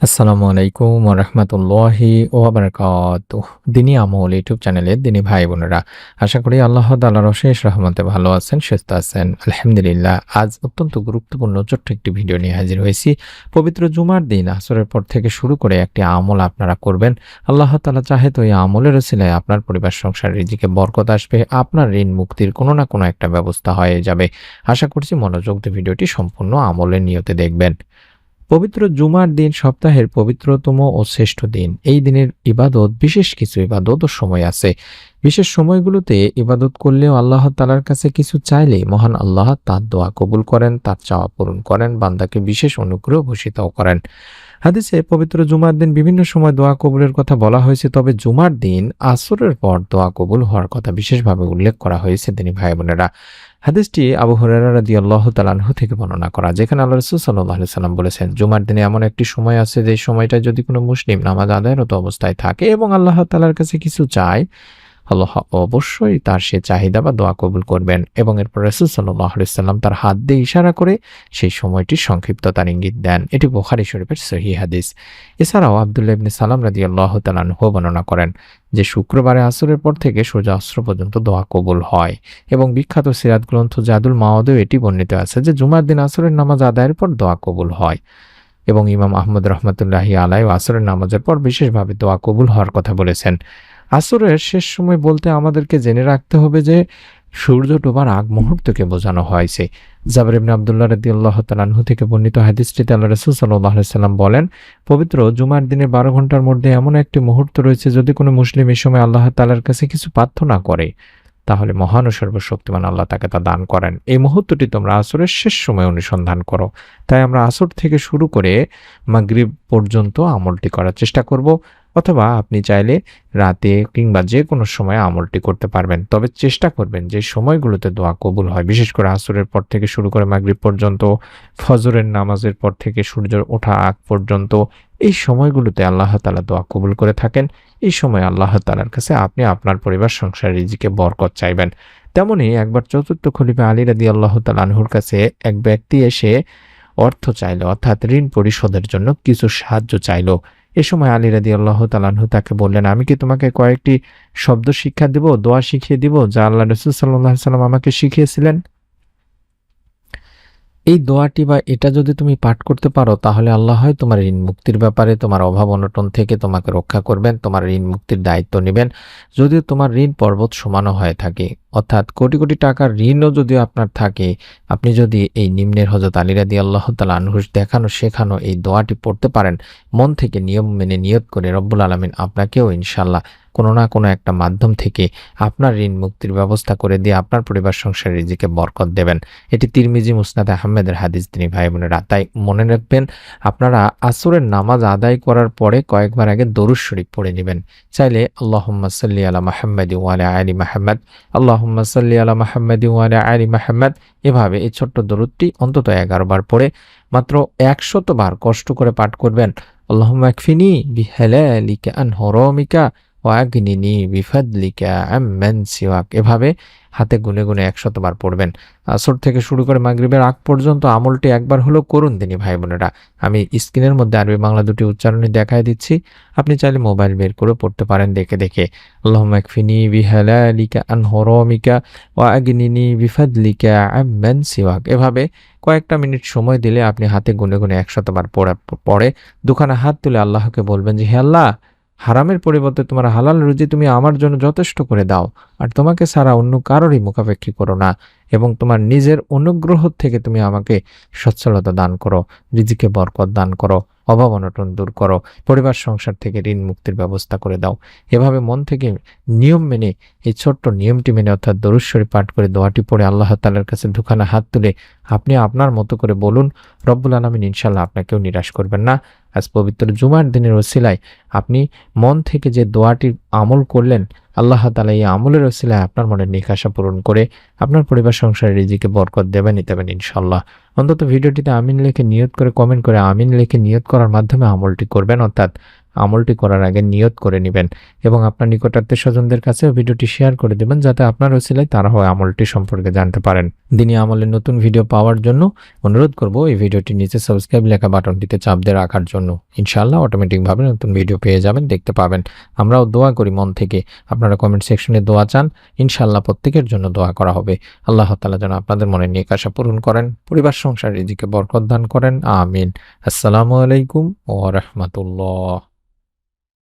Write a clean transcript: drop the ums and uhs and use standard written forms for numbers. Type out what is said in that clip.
আসসালামু আলাইকুম ওয়া রাহমাতুল্লাহি ওয়া বারাকাতুহু। দিনী আমল ইউটিউব চ্যানেলের দিনী ভাই বোনেরা, আশা করি আল্লাহ তাআলার অশেষ রহমতে ভালো আছেন, সুস্থ আছেন। আলহামদুলিল্লাহ। আজ অত্যন্ত গুরুত্বপূর্ণ ছোট্ট একটি ভিডিও নিয়ে হাজির হয়েছি। পবিত্র জুমার দিন আসরের পর থেকে শুরু করে একটি আমল আপনারা করবেন। আল্লাহ তাআলা চাহে তো এই আমলের ওসিলায় আপনার পরিবার সংসার রিজিকে বরকত আসবে, আপনার ঋণ মুক্তির কোনো না কোনো একটা ব্যবস্থা হয়ে যাবে। আশা করছি মনোযোগ দিয়ে ভিডিওটি সম্পূর্ণ আমলের নিয়তে দেখবেন। পবিত্র জুমার দিন সপ্তাহের পবিত্রতম ও শ্রেষ্ঠ দিন। এই দিনের ইবাদত, বিশেষ কিছু ইবাদত ও সময় আছে। বিশেষ সময়গুলোতে ইবাদত করলেও আল্লাহ তাআলার কাছে কিছু চাইলে মহান আল্লাহ তার দোয়া কবুল করেন, তার চাওয়া পূরণ করেন, বান্দাকে বিশেষ অনুগ্রহ ভূষিতও করেন। হাদিসে পবিত্র জুমার দিন বিভিন্ন সময় দোয়া কবুলের কথা বলা হয়েছে, তবে জুমার দিন আসরের পর দোয়া কবুল হওয়ার কথা বিশেষভাবে উল্লেখ করা হয়েছে। তিনি ভাই বোনেরা, হাদিসটি আবু হুরায়রা রাদিয়াল্লাহু তাআলা আনহু থেকে বর্ণনা করা, যেখানে আল্লাহ রাসূল সাল্লাল্লাহু আলাইহি সাল্লাম বলেছেন, জুমার দিনে এমন একটি সময় আছে যে সময়টা যদি কোনো মুসলিম নামাজ আদায়রত অবস্থায় থাকে এবং আল্লাহ তাআলার কাছে কিছু চায়, আল্লাহ অবশ্যই তার সে চাহিদা বা দোয়া কবুল করবেন। এবং এরপর রাসূল সাল্লাল্লাহু আলাইহি সাল্লাম তার হাত দিয়ে ইশারা করে সেই সময়টির সংক্ষিপ্ততার ইঙ্গিত দেন। এটি বুখারী শরীফের সহিহ হাদিস। এছাড়াও আব্দুল্লাহ ইবনে সালাম রাদিয়াল্লাহু তাআলা আনহু বর্ণনা করেন যে শুক্রবারে আসরের পর থেকে সূর্যাস্ত পর্যন্ত দোয়া কবুল হয়। এবং বিখ্যাত সিরাত গ্রন্থ জাদুল মাওয়াদেও এটি বর্ণিত আছে যে জুমার দিন আসরের নামাজ আদায়ের পর দোয়া কবুল হয়। এবং ইমাম আহমদ রহমতুল্লাহি আলাইহি আসরের নামাজের পর বিশেষভাবে দোয়া কবুল হওয়ার কথা বলেছেন। আসরের শেষ সময় বলতে আমাদেরকে জেনে রাখতে হবে যে সূর্য ডোবার আগ মুহূর্তকে বোঝানো হয়েছে। জাবের ইবনে আব্দুল্লাহ রাদিয়াল্লাহু তাআলা আনহু থেকে বর্ণিত হাদিসটিতে আল্লাহ রাসূল সাল্লাল্লাহু আলাইহি সাল্লাম বলেন, পবিত্র জুমার দিনে 12 ঘন্টার মধ্যে এমন একটি মুহূর্ত রয়েছে, যদি কোনো মুসলিম এই সময় আল্লাহ তাআলার কাছে কিছু প্রার্থনা করে, তাহলে মহান ও সর্বশক্তিমান আল্লাহ তাকে তা দান করেন। এই মুহূর্তটি তোমরা আসরের শেষ সময় অনুসন্ধান করো। তাই আমরা আসর থেকে শুরু করে মাগরিব পর্যন্ত আমলটি করার চেষ্টা করব, অথবা আপনি চাইলে রাতে কিংবা যে কোনো সময় আমলটি করতে পারবেন। তবে চেষ্টা করবেন যে সময়গুলোতে দোয়া কবুল হয়, বিশেষ করে আসরের পর থেকে শুরু করে মাগরিব পর্যন্ত, ফজরের নামাজের পর থেকে সূর্য ওঠা আগ পর্যন্ত। এই সময়গুলোতে আল্লাহ তাআলা দোয়া কবুল করে থাকেন। এই সময় আল্লাহ তাআলার কাছে আপনি আপনার পরিবার সংসার রিজিকে বরকত চাইবেন। তেমনই একবার চতুর্থ খলিফা আলী রাদিয়াল্লাহু তাআলা আনহুর কাছে এক ব্যক্তি এসে অর্থ চাইল, অর্থাৎ ঋণ পরিশোধের জন্য কিছু সাহায্য চাইল। এ সময় আলী রাদিয়াল্লাহু তাআলা আনহু তাকে বললেন, আমি কি তোমাকে কয়েকটি শব্দ শিক্ষা দিব, দোয়া শিখিয়ে দিব, যা আল্লাহ রাসূল সাল্লাল্লাহু আলাইহি সাল্লাম আমাকে শিখিয়েছিলেন? এই দোয়াটি বা এটা যদি তুমি পাঠ করতে পারো, তাহলে আল্লাহ হয় তোমার ঋণ মুক্তির ব্যাপারে, তোমার অভাব অনটন থেকে তোমাকে রক্ষা করবেন, তোমার ঋণ মুক্তির দায়িত্ব নেবেন। যদিও তোমার ঋণ পর্বত সমানও হয়ে থাকে, অর্থাৎ কোটি কোটি টাকার ঋণও যদি আপনার থাকে, আপনি যদি এই নিম্নের হযরত আলী রাদিয়াল্লাহু তাআলা আনহুর দেখানো শেখানো এই দোয়াটি পড়তে পারেন, মন থেকে নিয়ম মেনে নিয়ত করে, রব্বুল আলামিন আপনাকেও ইনশাআল্লাহ কোনো না কোনো একটা মাধ্যম থেকে আপনার ঋণ মুক্তির ব্যবস্থা করে দিয়ে আপনার পরিবার সংসার রিজিকে বরকত দেবেন। এটি তিরমিজি মুসনাদ আহমেদের হাদিস। তিনি ভাই বোনেরা, তাই মনে রাখবেন, আপনারা আসরের নামাজ আদায় করার পরে কয়েকবার আগে দরুদ শরীফ পড়ে নেবেন। চাইলে আল্লাহুম্মা সাল্লি আলা মুহাম্মাদি ওয়া আলা আলি মুহাম্মাদ, আল্লাহুম্মা সাল্লি আলা মুহাম্মাদি ওয়া আলা আলি মুহাম্মাদ, এভাবে এই ছোট্ট দরুদটি অন্তত 11 বার পড়ে মাত্র 100 বার কষ্ট করে পাঠ করবেন। আল্লাহুম্মা আকফিনি বিহালালিকা আন হারামিকা ওয়া আগনিনি বিফাদলিকা আম্মান সিওয়াক, এভাবে হাতে গুনে গুনে 100 বার পড়বেন। আসর থেকে শুরু করে মাগরিবের আগ পর্যন্ত আমলটি একবার হলেও করুন দিনী ভাই বোনেরা। আমি স্ক্রিনের মধ্যে আরবি বাংলা দুটি উচ্চারণই দেখায় দিচ্ছি, আপনি চাইলে মোবাইল বের করে পড়তে পারেন দেখে দেখে। আল্লাহুম্মা আকফিনি বিহালালিকা আন হারামিকা ওয়া আগনিনি বিফাদলিকা আম্মান সিওয়াক, এভাবে কয়েকটা মিনিট সময় দিলে আপনি হাতে গুনে গুনে 100 বার পড়ে দুখানা হাত তুলে আল্লাহকে বলবেন যে, হে আল্লাহ, হারামের পরিবর্তে তোমার হালাল রুজি তুমি আমার জন্য যথেষ্ট করে দাও, আর তোমাকে ছাড়া অন্য কারোরই মুখাপেক্ষী করো না, এবং তোমার নিজের অনুগ্রহ থেকে তুমি আমাকে সচ্ছলতা দান করো, রিজিকে বরকত দান করো, অভাব অনটন দূর করো, পরিবার সংসার থেকে ঋণ মুক্তির ব্যবস্থা করে দাও। এভাবে মন থেকে নিয়ম মেনে, এই ছোট্ট নিয়মটি মেনে, অর্থাৎ দরুদ শরীফ পাঠ করে দোয়াটি পড়ে আল্লাহ তাআলার কাছে দুখানা হাত তুলে আপনি আপনার মতো করে বলুন, রব্বুল আলামিন ইনশাআল্লাহ আপনাকেও নিরাশ করবেন না। আজ পবিত্র জুমার দিনের ওসিলায় আপনি মন থেকে যে দোয়াটি আমল করলেন, আল্লাহ তাআলা এই আমলের ওসিলায় আপনার মনের নিখাশা পূরণ করে আপনার পরিবার সংসারের রিজিকে বরকত দেবেনই দেবেন ইনশাআল্লাহ। অন্তত ভিডিওটিতে আমিন লিখে নিয়ত করে কমেন্ট করে আমিন লিখে নিয়ত করার মাধ্যমে আমলটি করবেন, অর্থাৎ আমলটি করার আগে নিয়ত করে নেবেন এবং আপনার নিকট আত্মীয়স্বজনদের কাছেও ভিডিওটি শেয়ার করে দেবেন যাতে আপনার ওসিলায় তারা হয় আমলটি সম্পর্কে জানতে পারেন। দিনী আমলের নতুন ভিডিও পাওয়ার জন্য অনুরোধ করব এই ভিডিওটির নিচে সাবস্ক্রাইব লেখা বাটনটিতে চাপ দিয়ে রাখার জন্য। ইনশাআল্লাহ অটোমেটিকভাবে নতুন ভিডিও পেয়ে যাবেন, দেখতে পাবেন। আমরাও দোয়া করি মন থেকে। আপনারা কমেন্ট সেকশনে দোয়া চান, ইনশাআল্লাহ প্রত্যেকের জন্য দোয়া করা হবে। আল্লাহ তাআলা যেন আপনাদের মনের নেক আশা পূরণ করেন, পরিবার সংসার রিজিকে বরকত দান করেন। আমিন। আসসালামু আলাইকুম ওয়া রাহমাতুল্লাহ।